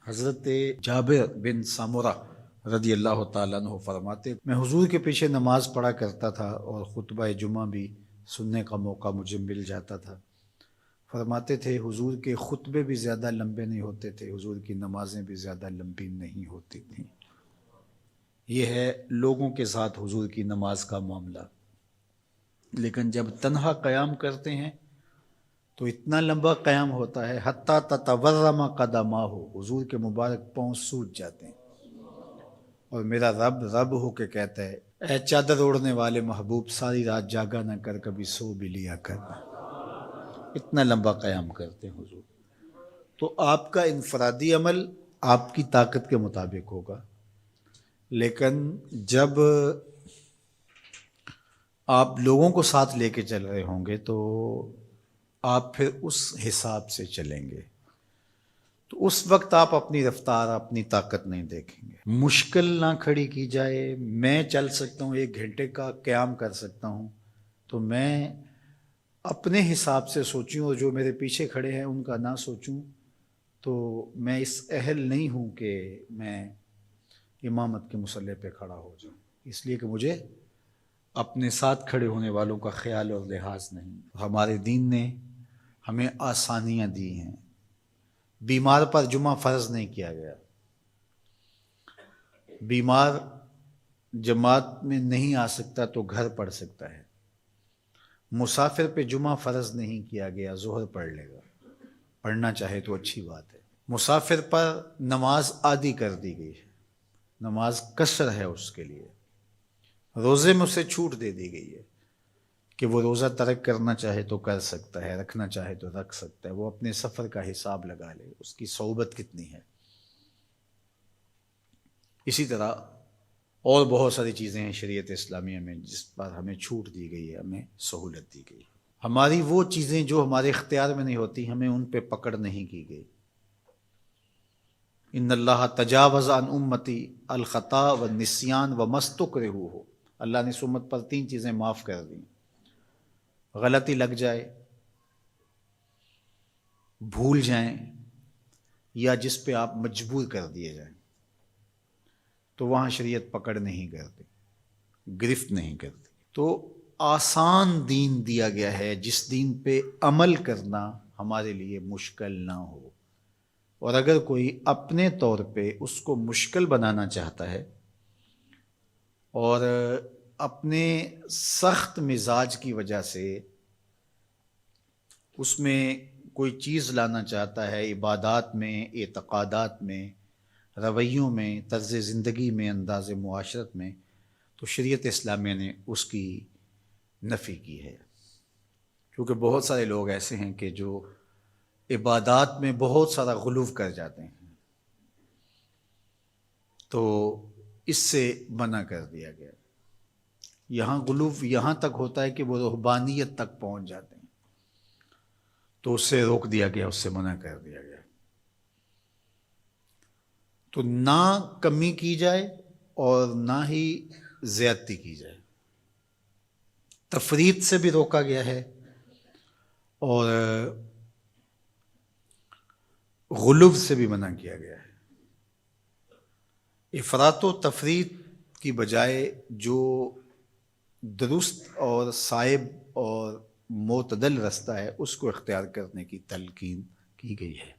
حضرت جابر بن سامورہ رضی اللہ تعالیٰ عنہ فرماتے، میں حضور کے پیچھے نماز پڑھا کرتا تھا اور خطبہ جمعہ بھی سننے کا موقع مجھے مل جاتا تھا۔ فرماتے تھے حضور کے خطبے بھی زیادہ لمبے نہیں ہوتے تھے، حضور کی نمازیں بھی زیادہ لمبی نہیں ہوتی تھیں۔ یہ ہے لوگوں کے ساتھ حضور کی نماز کا معاملہ، لیکن جب تنہا قیام کرتے ہیں تو اتنا لمبا قیام ہوتا ہے حتیٰ تتورم قدماہ، حضور کے مبارک پاؤں سوج جاتے ہیں، اور میرا رب رب ہو کے کہتا ہے، اے چادر اوڑھنے والے محبوب، ساری رات جاگا نہ کر، کبھی سو بھی لیا کر۔ اتنا لمبا قیام کرتے ہیں حضور۔ تو آپ کا انفرادی عمل آپ کی طاقت کے مطابق ہوگا، لیکن جب آپ لوگوں کو ساتھ لے کے چل رہے ہوں گے تو آپ پھر اس حساب سے چلیں گے، تو اس وقت آپ اپنی رفتار، اپنی طاقت نہیں دیکھیں گے۔ مشکل نہ کھڑی کی جائے، میں چل سکتا ہوں، 1 گھنٹے کا قیام کر سکتا ہوں، تو میں اپنے حساب سے سوچوں اور جو میرے پیچھے کھڑے ہیں ان کا نہ سوچوں، تو میں اس اہل نہیں ہوں کہ میں امامت کے مصلی پہ کھڑا ہو جاؤں، اس لیے کہ مجھے اپنے ساتھ کھڑے ہونے والوں کا خیال اور لحاظ نہیں۔ ہمارے دین نے ہمیں آسانیاں دی ہیں۔ بیمار پر جمعہ فرض نہیں کیا گیا، بیمار جماعت میں نہیں آ سکتا تو گھر پڑھ سکتا ہے، مسافر پہ جمعہ فرض نہیں کیا گیا، ظہر پڑھ لے گا، پڑھنا چاہے تو اچھی بات ہے۔ مسافر پر نماز عادی کر دی گئی ہے، نماز قصر ہے اس کے لیے، روزے میں اسے چھوٹ دے دی گئی ہے کہ وہ روزہ ترک کرنا چاہے تو کر سکتا ہے، رکھنا چاہے تو رکھ سکتا ہے، وہ اپنے سفر کا حساب لگا لے، اس کی صحبت کتنی ہے۔ اسی طرح اور بہت ساری چیزیں ہیں شریعت اسلامیہ میں جس پر ہمیں چھوٹ دی گئی ہے، ہمیں سہولت دی گئی ہے۔ ہماری وہ چیزیں جو ہمارے اختیار میں نہیں ہوتی، ہمیں ان پہ پکڑ نہیں کی گئی۔ ان اللہ تجاوز عن امتی الخطا والنسیان وما استکرہوا، اللہ نے اس امت پر 3 چیزیں معاف کر دیں: غلطی لگ جائے، بھول جائیں، یا جس پہ آپ مجبور کر دیے جائیں، تو وہاں شریعت پکڑ نہیں کرتی، گرفت نہیں کرتی۔ تو آسان دین دیا گیا ہے جس دین پہ عمل کرنا ہمارے لیے مشکل نہ ہو، اور اگر کوئی اپنے طور پہ اس کو مشکل بنانا چاہتا ہے اور اپنے سخت مزاج کی وجہ سے اس میں کوئی چیز لانا چاہتا ہے، عبادات میں، اعتقادات میں، رویوں میں، طرز زندگی میں، انداز معاشرت میں، تو شریعت اسلامیہ نے اس کی نفی کی ہے، کیونکہ بہت سارے لوگ ایسے ہیں کہ جو عبادات میں بہت سارا غلو کر جاتے ہیں، تو اس سے منع کر دیا گیا۔ یہاں غلو یہاں تک ہوتا ہے کہ وہ رہبانیت تک پہنچ جاتے ہیں، تو اس سے روک دیا گیا، اس سے منع کر دیا گیا۔ تو نہ کمی کی جائے اور نہ ہی زیادتی کی جائے، تفریط سے بھی روکا گیا ہے اور غلو سے بھی منع کیا گیا ہے۔ افراط و تفریط کی بجائے جو درست اور صائب اور معتدل راستہ ہے اس کو اختیار کرنے کی تلقین کی گئی ہے۔